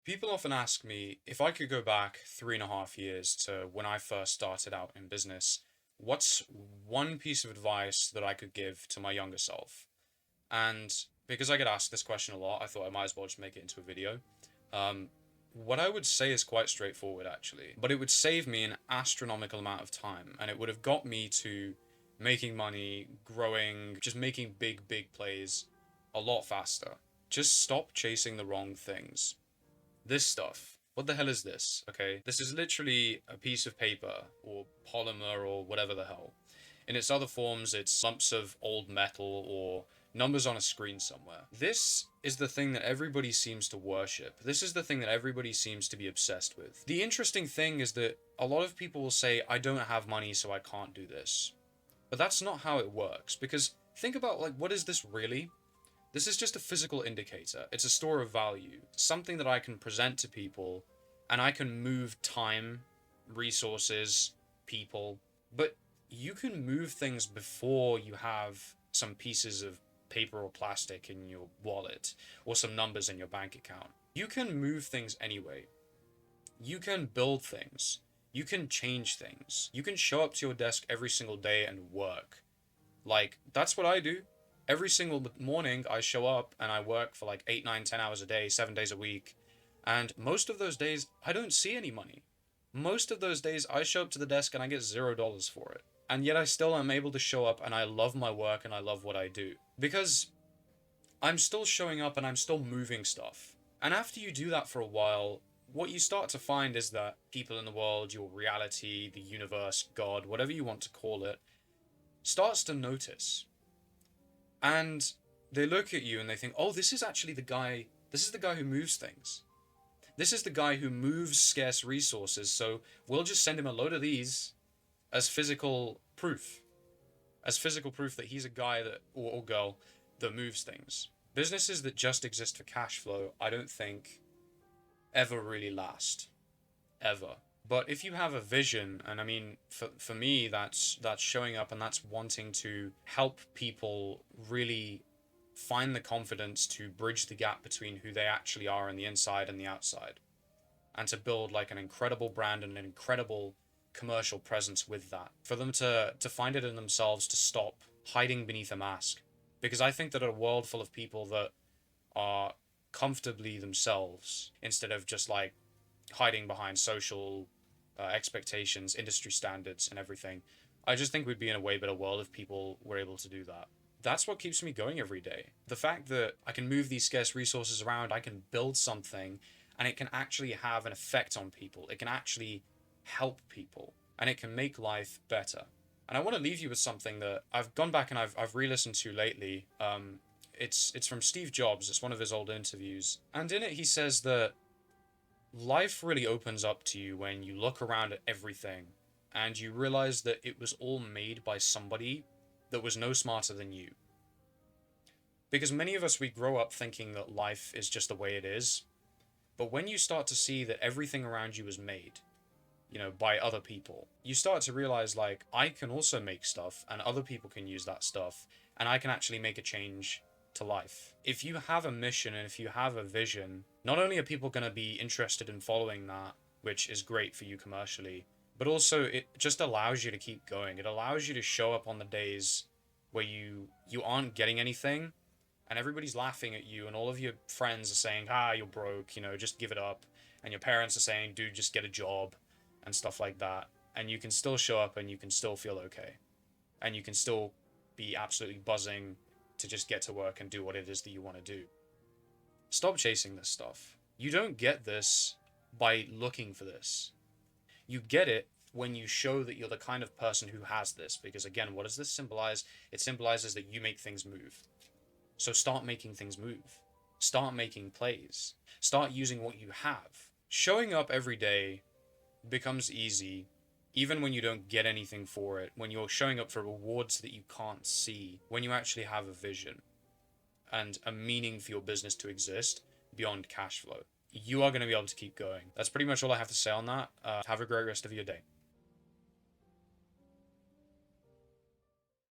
People often ask me if I could go back 3.5 years to when I first started out in business, what's one piece of advice that I could give to my younger self? And because I get asked this question a lot, I thought I might as well just make it into a video. Um, what I would say is quite straightforward, actually, but it would save me an astronomical amount of time, and it would have got me to making money, growing, just making big, big plays a lot faster. Just stop chasing the wrong things. This stuff. What the hell is this? Okay, this is literally a piece of paper or polymer or whatever the hell. In its other forms, it's lumps of old metal or numbers on a screen somewhere. This is the thing that everybody seems to worship. This is the thing that everybody seems to be obsessed with. The interesting thing is that a lot of people will say, I don't have money, so I can't do this. But that's not how it works, because think about, like, what is this really? This is just a physical indicator. It's a store of value, something that I can present to people, and I can move time, resources, people. But you can move things before you have some pieces of paper or plastic in your wallet or some numbers in your bank account. You can move things anyway. You can build things. You can change things. You can show up to your desk every single day and work. Like, that's what I do. Every single morning, I show up and I work for like 8, 9, 10 hours a day, 7 days a week. And most of those days, I don't see any money. Most of those days, I show up to the desk and I get $0 for it. And yet, I still am able to show up and I love my work and I love what I do. Because I'm still showing up and I'm still moving stuff. And after you do that for a while, what you start to find is that people in the world, your reality, the universe, God, whatever you want to call it, starts to notice. And they look at you and they think, oh, this is actually the guy, this is the guy who moves things. This is the guy who moves scarce resources, so we'll just send him a load of these as physical proof that he's a guy that, or girl, that moves things. Businesses that just exist for cash flow, I don't think ever really last. Ever. But if you have a vision, and I mean, for me, that's showing up and that's wanting to help people really find the confidence to bridge the gap between who they actually are on the inside and the outside, and to build like an incredible brand and an incredible commercial presence with that. For them to find it in themselves to stop hiding beneath a mask, because I think that a world full of people that are comfortably themselves instead of just like hiding behind social expectations, industry standards, and everything. I just think we'd be in a way better world if people were able to do that. That's what keeps me going every day. The fact that I can move these scarce resources around, I can build something, and it can actually have an effect on people. It can actually help people, and it can make life better. And I want to leave you with something that I've gone back and I've re-listened to lately. It's from Steve Jobs. It's one of his old interviews, and in it he says that life really opens up to you when you look around at everything and you realize that it was all made by somebody that was no smarter than you. Because many of us, we grow up thinking that life is just the way it is. But when you start to see that everything around you is made, by other people, you start to realize, like, I can also make stuff and other people can use that stuff and I can actually make a change to life. If you have a mission and if you have a vision, not only are people going to be interested in following that, which is great for you commercially, but also it just allows you to keep going. It allows you to show up on the days where you aren't getting anything and everybody's laughing at you and all of your friends are saying, you're broke, just give it up. And your parents are saying, dude, just get a job and stuff like that. And you can still show up and you can still feel okay. And you can still be absolutely buzzing to just get to work and do what it is that you want to do. Stop chasing this stuff. You don't get this by looking for this. You get it when you show that you're the kind of person who has this. Because again, what does this symbolize? It symbolizes that you make things move. So start making things move. Start making plays. Start using what you have. Showing up every day becomes easy, even when you don't get anything for it, when you're showing up for rewards that you can't see, when you actually have a vision and a meaning for your business to exist beyond cash flow. You are going to be able to keep going. That's pretty much all I have to say on that. Have a great rest of your day.